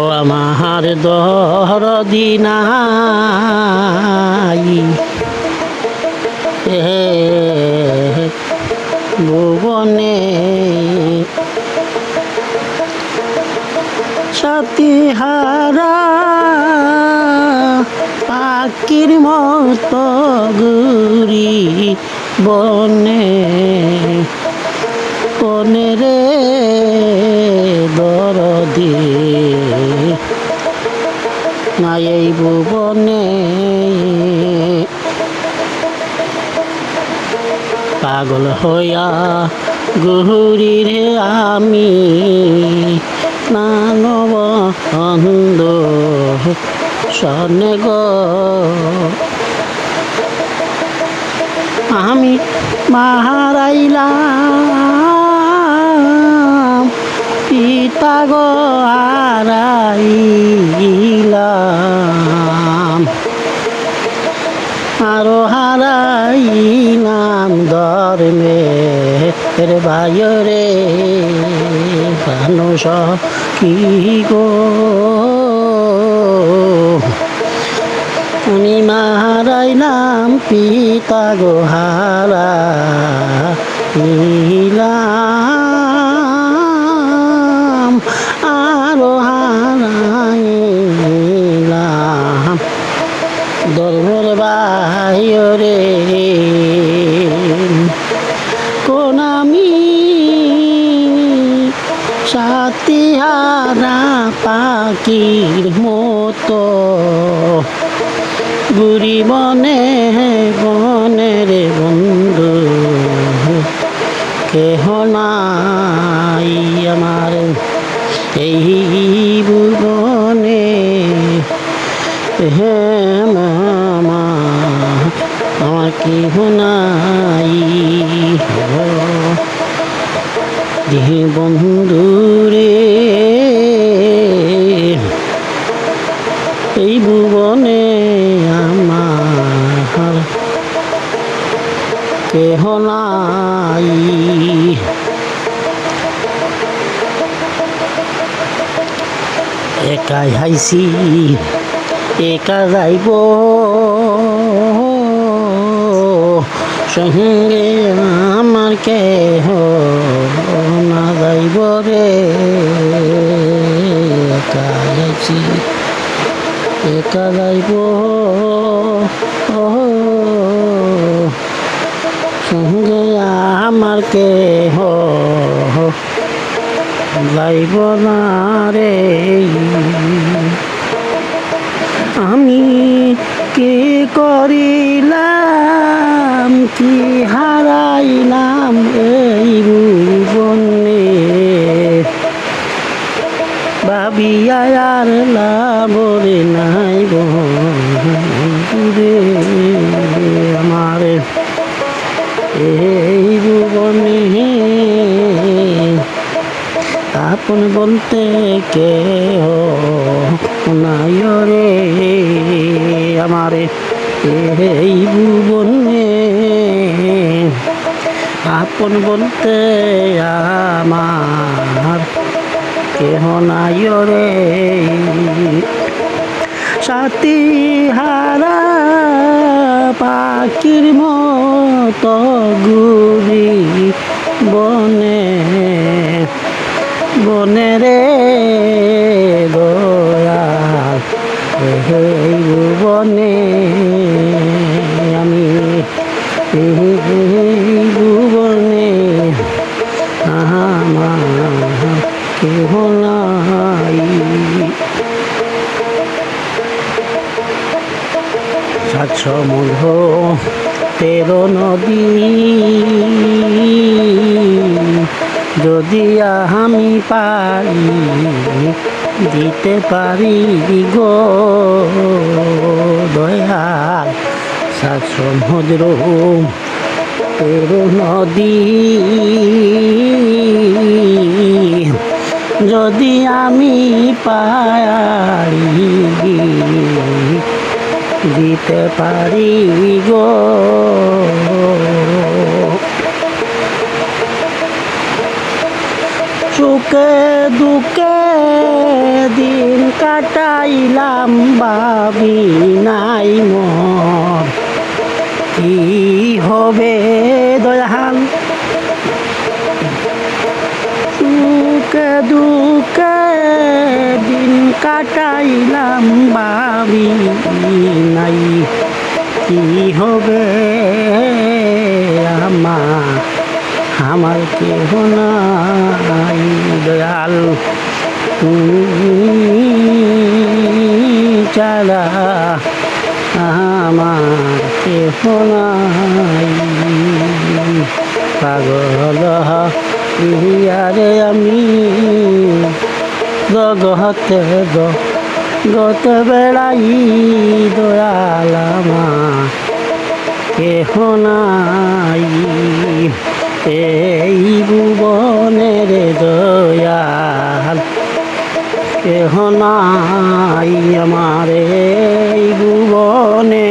ও আমার দরদি নাই হে ভুবনে, সাথীহারা পাখির মতো ঘুরি বনে বনে রে দরদি নাই এই ভুবনে। পাগল হইয়া ঘুরি রে আমি নানব অন্ধ সনে গো, আমি মাহারাইলাম পিতা গো হারাইলাম, আরো হারাইলাম ধর্মের ভাইরে মানুষ কি গো, আমি মারাইলাম পিতা গো হারাইলাম, আরো হারাইলাম ধর্মের বাইরে। কোন আমি সাথীহারা পাখির মতো ঘুরি বনে বনে রে বন্ধু, কেহ নাই আমার এই ভুবনে, হে মামা আমার কেহ নাই হে বন্ধু রে, এই ভুবনে আমার কেহ নাই। একাই হাইছি একা যাইব সঙ্গে আমার কেহ না যাইব রে, একা যাইছি একা যাইব সঙ্গে আমার কেহ যাইব না রে। আমি কি করিলাম কি হারাইলাম এই ভুবনে, ভাবিয়া আর লাভ রে নাই বন্ধুরে আমার এই ভুবনে, আপন বলতে কেহ নাই রে আমার এই ভুবনে, আপন বলতে আমার কেহ নাই রে। সাথীহারা পাখির মতো ঘুরি বনে বনে রে দয়াল এই ভুবনে, আমি এই ভুবনে আমার কেহ নাই। সাত সমুদ্র 13 নদী যদি আমি পারি দিতে পারি গো দয়াল, সাত সমুদ্র 13 নদী যদি আমি পারি দিতে পারি গো, সুখে দুঃখে কাটাইলাম ভাবি নাই কি হবে আমার কেহ নাই দয়াল তুমি ছাড়া আমার কেহ নাই পাগল হইয়ারে আমি জগতে গত বেড়াই দয়াল আমার কেহ নাই এই ভুবনের দয়াল কেহ নাই আমার এই ভুবনে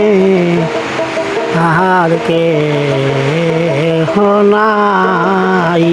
আর কেহ নাই।